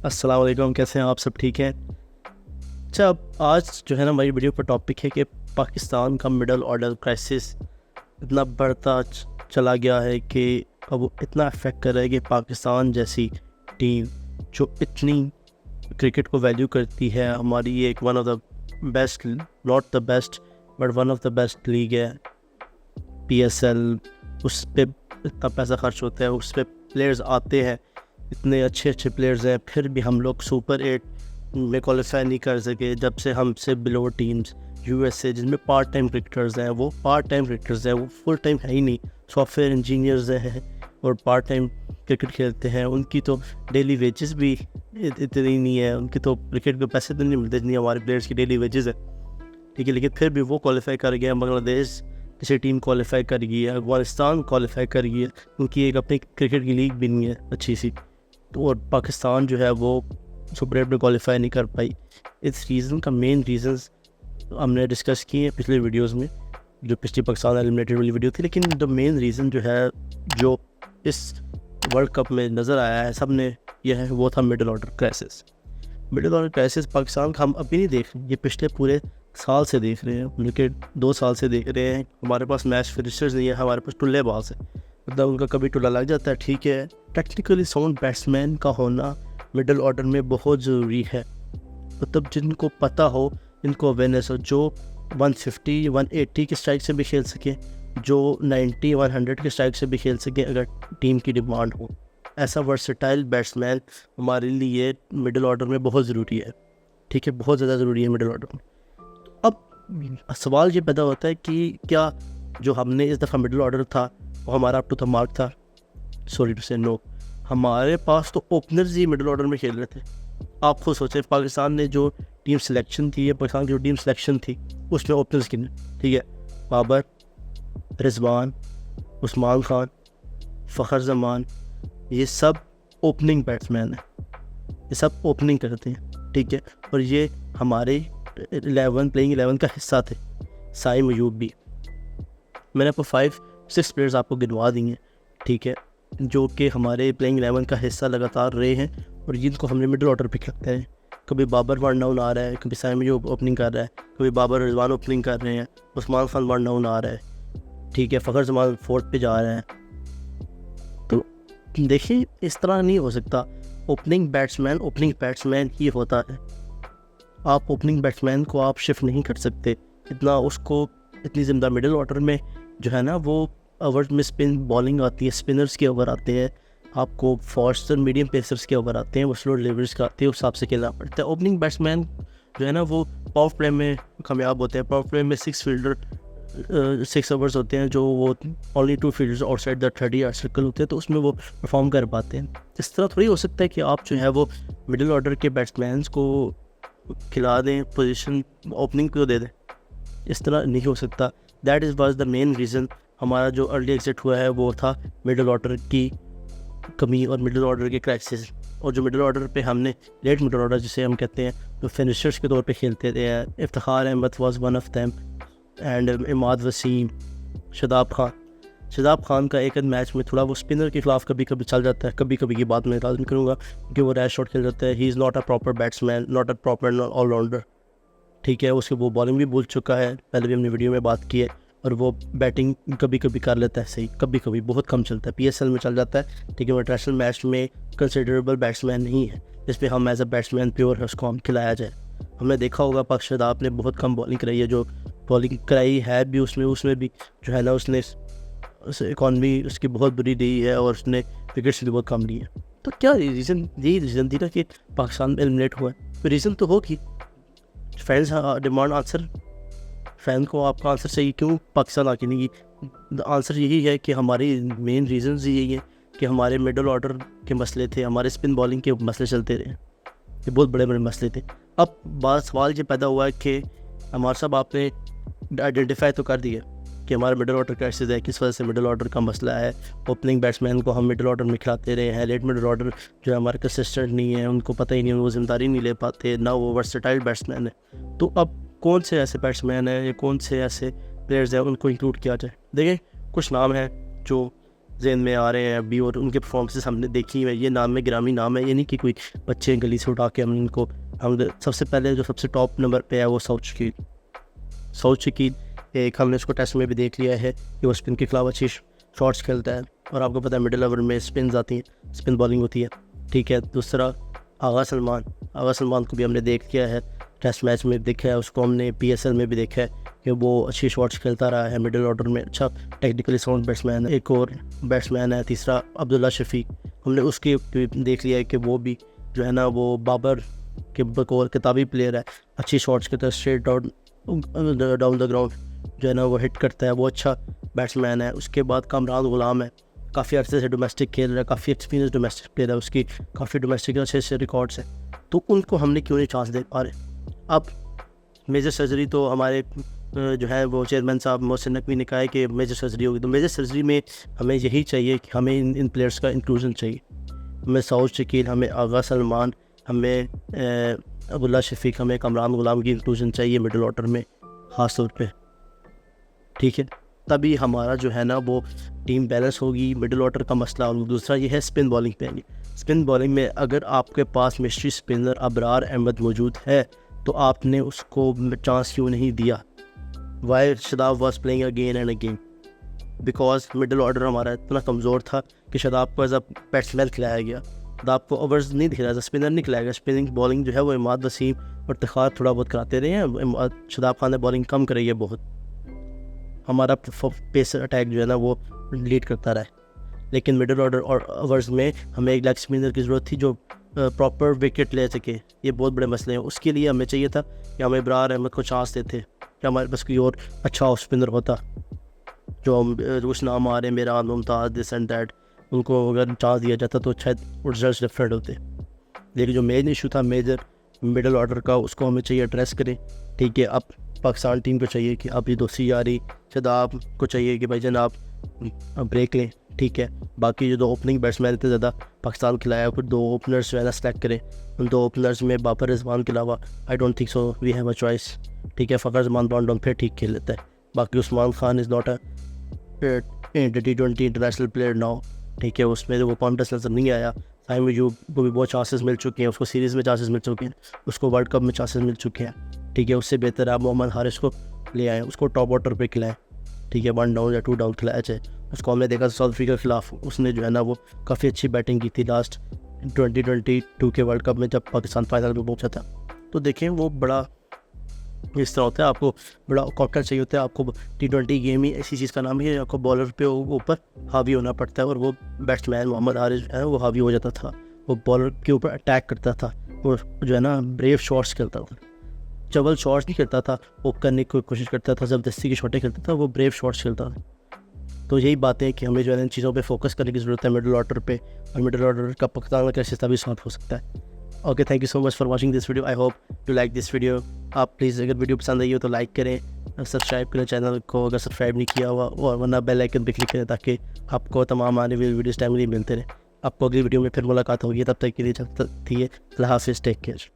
अस्सलाम वालेकुम, कैसे हैं आप? सब ठीक हैं? अच्छा, अब आज जो है ना हमारी वीडियो पर टॉपिक है कि पाकिस्तान का मिडल ऑर्डर क्राइसिस इतना बढ़ता चला गया है कि अब वो इतना अफेक्ट कर रहा है कि पाकिस्तान जैसी टीम जो इतनी क्रिकेट को वैल्यू करती है, हमारी ये एक one of the best, not the best but one of the best league है PSL। उस पर इतना पैसा खर्च होता है, उस पर प्लेयर्स आते हैं, इतने अच्छे अच्छे प्लेयर्स हैं, फिर भी हम लोग सुपर 8 में क्वालिफाई नहीं कर सके। जब से हमसे बिलो टीम्स USA जिनमें पार्ट टाइम क्रिकेटर्स हैं, वो पार्ट टाइम क्रिकेटर्स हैं, वो फुल टाइम है ही नहीं, सॉफ्टवेयर इंजीनियर्स हैं और पार्ट टाइम क्रिकेट खेलते हैं। उनकी तो डेली वेजेस भी इतनी नहीं है, उनकी तो क्रिकेट के पैसे तो नहीं मिलते जितनी हमारे प्लेयर्स की डेली वेजेस है, ठीक है। लेकिन फिर भी वो क्वालिफाई कर गया, बांग्लादेश जैसी टीम क्वालिफाई कर गई है, अफगानिस्तान क्वालिफाई कर गई है, उनकी एक अपनी क्रिकेट की लीग भी नहीं है अच्छी सी, तो और पाकिस्तान जो है वो सुपर 8 में क्वालिफाई नहीं कर पाई। इस रीज़न का मेन रीज़न्स हमने डिस्कस किए हैं पिछले वीडियोस में, जो पिछली पाकिस्तान एलिमिनेटेड वाली वीडियो थी। लेकिन द मेन रीज़न जो है, जो इस वर्ल्ड कप में नज़र आया है सब ने, यह है वो था middle order crisis. Middle order crisis Pakistan का हम अभी नहीं देख रहे, ये पिछले पूरे साल से देख रहे हैं, क्रिकेट 2 साल से देख रहे हैं। हमारे पास मैच फिनिशर्स नहीं है, हमारे पास टुल्लेबाज है, मतलब उनका कभी टुल्ला लग जाता है, ठीक है। टेक्निकली साउंड बैट्समैन का होना मिडल ऑर्डर में बहुत ज़रूरी है, मतलब जिनको पता हो, जिनको अवेयरनेस हो, जो 150 180 के स्ट्राइक से भी खेल सके, जो 90 100 के स्ट्राइक से भी खेल सके अगर टीम की डिमांड हो। ऐसा वर्सेटाइल बैट्समैन हमारे लिए मिडल ऑर्डर में बहुत ज़रूरी है, ठीक है, बहुत ज़्यादा ज़रूरी है मिडल ऑर्डर में। अब सवाल ये पैदा होता है कि क्या जो हमने इस दफ़ा मिडल ऑर्डर था वो हमारा अप टू द मार्क था? सॉरी टू से नो, हमारे पास तो ओपनर्स ही मिडल ऑर्डर में खेल रहे थे। आप खुद सोचें, पाकिस्तान ने जो टीम सिलेक्शन थी, या पाकिस्तान की जो टीम सिलेक्शन थी, उसमें ओपनर्स कितने, ठीक है, बाबर, रिजवान, उस्मान खान, फ़खर जमान, ये सब ओपनिंग बैट्समैन हैं, ये सब ओपनिंग करते हैं, ठीक है। और ये हमारे प्लेइंग 11 का हिस्सा थे। साइम अयूब भी, मैंने आपको 5-6 प्लेयर्स आपको गिनवा दिए, ठीक है, जो कि हमारे प्लेइंग 11 का हिस्सा लगातार रहे हैं और जिनको हमने मिडल ऑर्डर पे रखते हैं। कभी बाबर वन डाउन आ रहा है, कभी साइम अयूब ओपनिंग कर रहा है, कभी बाबर रिजवान ओपनिंग कर रहे हैं, उस्मान खान वन डाउन आ रहा है, ठीक है, फ़खर जमान 4th पे जा रहे हैं। तो देखिए, इस तरह नहीं हो सकता। ओपनिंग बैट्समैन ही होता है। आप ओपनिंग बैट्समैन को आप शिफ्ट नहीं कर सकते, इतना उसको इतनी ज़िम्मेदार मिडल ऑर्डर में जो है ना, वो ओवर्स में स्पिन बॉलिंग आती है, स्पिनर्स के ओवर आते हैं, आपको फास्ट मीडियम पेसर्स के ओवर आते हैं, वो स्लो डिलीवरीज का आते हैं, उस हिसाब से खेलना पड़ता है। ओपनिंग बैट्समैन जो है ना, वो पावर प्ले में कामयाब होते हैं। पावर प्ले में 6 ओवर्स होते हैं, जो वो only 2 fielders outside the 30 yard circle होते हैं, तो उसमें वो परफॉर्म कर पाते हैं। इस तरह थोड़ी हो सकता है कि आप जो है वो मिडल ऑर्डर के बैट्समैन को खिला दें, पोजीशन ओपनिंग को दे दें, इस तरह नहीं हो सकता। That is was the main reason. हमारा जो अर्ली एग्जिट हुआ है वो था मिडल ऑर्डर की कमी और मिडल ऑर्डर के क्राइसिस। और जो मिडल ऑर्डर पे हमने लेट मिडल ऑर्डर जिसे हम कहते हैं, जो फिनिशर्स के तौर पे खेलते थे, Iftikhar Ahmed was one of them, and Imad Wasim, Shadab Khan का एक मैच में थोड़ा वो स्पिनर के खिलाफ कभी कभी चल जाता है, कभी कभी की बात मैं लाजम करूँगा, क्योंकि वो रैश शॉट खेल जाता है। He is not a proper batsman, not a proper allrounder, ठीक है। उसके वो बॉलिंग भी भूल चुका है, पहले भी हमने वीडियो में बात की है, और वो बैटिंग कभी कभी कर लेता है सही, कभी कभी बहुत कम चलता है। PSL में चल जाता है, ठीक है, वो इंटरनेशनल मैच में कंसिडरेबल बैट्समैन नहीं है जिस पे हम एज अ बैट्समैन प्योर है उसको हम खिलाया जाए। हमने देखा होगा पाक शादाब ने बहुत कम बॉलिंग कराई है, जो बॉलिंग कराई है भी उसमें भी जो है ना, उसने इकॉनमी उसकी बहुत बुरी रही है और उसने विकेट्स भी बहुत कम ली है। तो क्या रीज़न, यही रीज़न थी ना कि पाकिस्तान एलिमिनेट हुआ है। तो रीज़न तो होगी, फैंस डिमांड आंसर, फ़ैन को आपका आंसर चाहिए क्यों पाकिस्तान आके नहीं की। आंसर यही है कि हमारी मेन रीज़न्स यही है कि हमारे मिडल ऑर्डर के मसले थे, हमारे स्पिन बॉलिंग के मसले चलते रहे, ये बहुत बड़े बड़े मसले थे। अब बात सवाल ये पैदा हुआ है कि हमारे साहब आपने आइडेंटिफाई तो कर दिया कि हमारा मिडल ऑर्डर क्राइसिस है, किस वजह से मिडल ऑर्डर का मसला है। ओपनिंग बैट्समैन को हम मिडल ऑर्डर में खिलाते रहे हैं, लेट मिडल ऑर्डर जो है हमारे कंसिस्टेंट नहीं है, उनको पता ही नहीं, वो जिम्मेदारी नहीं ले पाते, ना वो वर्सेटाइल बैट्समैन है। तो अब कौन से ऐसे बैट्समैन हैं या कौन से ऐसे प्लेयर्स हैं उनको इंक्लूड किया जाए? देखिए, कुछ नाम हैं जो जहन में आ रहे हैं अभी, और उनके परफॉर्मेंसेस हमने देखी है। ये नाम है, गिरामी नाम है, ये नहीं कि कोई बच्चे गली से उठा के हम सबसे पहले जो सबसे टॉप नंबर पे है वो साउथ शकील एक हमने उसको टेस्ट में भी देख लिया है कि वो स्पिन के खिलाफ अच्छी शॉट्स खेलता है, और आपको पता है मिडिल ओवर में स्पिन आती हैं, स्पिन बॉलिंग होती है, ठीक है। दूसरा आगा सलमान को भी हमने देख लिया है, टेस्ट मैच में देखा है उसको, हमने PSL में भी देखा है कि वो अच्छी शॉट्स खेलता रहा है, मिडिल ऑर्डर में अच्छा टेक्निकली साउंड बैट्समैन है। एक और बैट्समैन है तीसरा अब्दुल्ला शफीक, हमने उसके देख लिया है कि वो भी जो है ना वो बाबर के बकौल किताबी प्लेयर है, अच्छी शॉट्स खेलता है, स्ट्रेट डाउन द ग्राउंड जो है ना वो हिट करता है, वो अच्छा बैट्समैन है। उसके बाद कामरान गुलाम है, काफ़ी अर्से से डोमेस्टिक खेल रहा है, काफ़ी एक्सपीरियंस डोमेस्टिक प्लेयर है, उसकी काफ़ी डोमेस्टिक अच्छे रिकॉर्ड्स हैं, तो उनको हमने क्यों नहीं चांस दे पा रहे। अब मेजर सर्जरी तो हमारे जो है वो चेयरमैन साहब मोहसिन नकवी ने कहा है कि मेजर सर्जरी होगी, तो मेजर सर्जरी में हमें यही चाहिए कि हमें इन प्लेयर्स का इंक्लूजन चाहिए। हमें साउथ शकील, हमें आगा सलमान, हमें अब्दुल्ला शफीक, हमें कामरान गुलाम की इंक्लूजन चाहिए मिडिल ऑर्डर में ख़ास तौर पे, ठीक है। तभी हमारा जो है ना वो टीम बैलेंस होगी, मिडिल ऑर्डर का मसला। और दूसरा ये है स्पिन बॉलिंग पे। स्पिन बॉलिंग में अगर आपके पास मिस्ट्री स्पिनर अबरार अहमद मौजूद है तो आपने उसको चांस क्यों नहीं दिया। Why Shadab was playing again and again, because middle order हमारा इतना कमज़ोर था कि शदाब को एज अ बैट्समैन खिलाया गया, शदाब को ओवर्स नहीं खिलाया, स्पिनर नहीं खिलाया गया। स्पिनिंग बॉलिंग जो है वो इमाद वसीम और तिखार थोड़ा बहुत कराते रहे हैं, शदाब खान ने बॉलिंग कम कराई है बहुत, हमारा पेसर अटैक जो है ना वो लीड करता रहा है। लेकिन मिडिल ऑर्डर और ओवर्स में हमें एक लेग स्पिनर की ज़रूरत थी जो प्रॉपर विकेट ले सके, ये बहुत बड़े मसले हैं। उसके लिए हमें चाहिए था कि हमें इब्रार अहमद को चांस देते, कि हमारे पास कोई और अच्छा ऑफ स्पिनर होता, जो कुछ नाम आ रहे हैं मेरा मुमताज़ दिस एंड दैट, उनको अगर चांस दिया जाता तो शायद रिजल्ट डिफरेंट होते। लेकिन जो मेन इशू था मेजर मिडिल ऑर्डर का, उसको हमें चाहिए एड्रेस करें, ठीक है। अब पाकिस्तान टीम को चाहिए कि अब ये दोस्ती यारी शदाब को चाहिए कि भाई जनाब ब्रेक लें, ठीक है। बाकी जो 2 ओपनिंग बैट्समैन इतने ज़्यादा पाकिस्तान खिलाया, फिर 2 ओपनर्स जो है ना सेलेक्ट करें। उन 2 ओपनर्स में बाबर रिजवान के अलावा I don't think so we have a choice, ठीक है। फ़खर जमान बॉन्डोन फिर ठीक खेल लेता है, बाकी Usman Khan is not a T20 international player now, ठीक है। उसमें वो कॉन्फिडेंस नज़र नहीं आया। साइम अयूब को भी बहुत चांसेस मिल चुके हैं, उसको सीरीज़ में चांसेस मिल चुके हैं, उसको वर्ल्ड कप में चांसेस मिल चुके हैं, ठीक है। उससे बेहतर आप मोहम्मद हारिस को ले आएँ, उसको टॉप ऑर्डर पे खिलाएँ, ठीक है। 1 डाउन या 2 डाउन खिलाया जाए उसको। हमने देखा साउथ अफ्रीका के खिलाफ उसने जो है ना वो काफ़ी अच्छी बैटिंग की थी लास्ट 2022 के वर्ल्ड कप में जब पाकिस्तान फाइनल में पहुंचा था। तो देखें वो बड़ा इस तरह होता है, आपको बड़ा कॉकटेल चाहिए होता है। आपको T20 गेम ही ऐसी चीज़ का नाम है, आपको बॉलर पे ऊपर हावी होना पड़ता है, और वो बैट्समैन मोहम्मद हारिस है वो हावी हो जाता था, वो बॉलर के ऊपर अटैक करता था, वो जो है ना ब्रेव शॉट्स खेलता था, चवल शॉट्स नहीं करता था, वो करने की कोशिश करता था, ज़बरदस्ती की शॉटें खेलता था, वो ब्रेव शॉट्स खेलता था। तो यही बातें हैं कि हमें जो है इन चीज़ों पे फोकस करने की ज़रूरत है मिडिल ऑर्डर पे, और मिडिल ऑर्डर का पाकिस्तान का क्राइसिस तभी सॉल्व हो सकता है। Okay, thank you so much for watching this video, I hope you like this video. आप प्लीज़ अगर वीडियो पसंद आई हो तो लाइक करें, सब्सक्राइब करें चैनल को अगर सब्सक्राइब नहीं किया हुआ, और वरना बेल आइकन पे क्लिक करें ताकि आपको तमाम आने वाली वीडियोस टाइमली मिलते रहे। आपको अगली वीडियो में फिर मुलाकात होगी, तब तक के लिए ठीक है, अल्लाह हाफिज़, टेक केयर।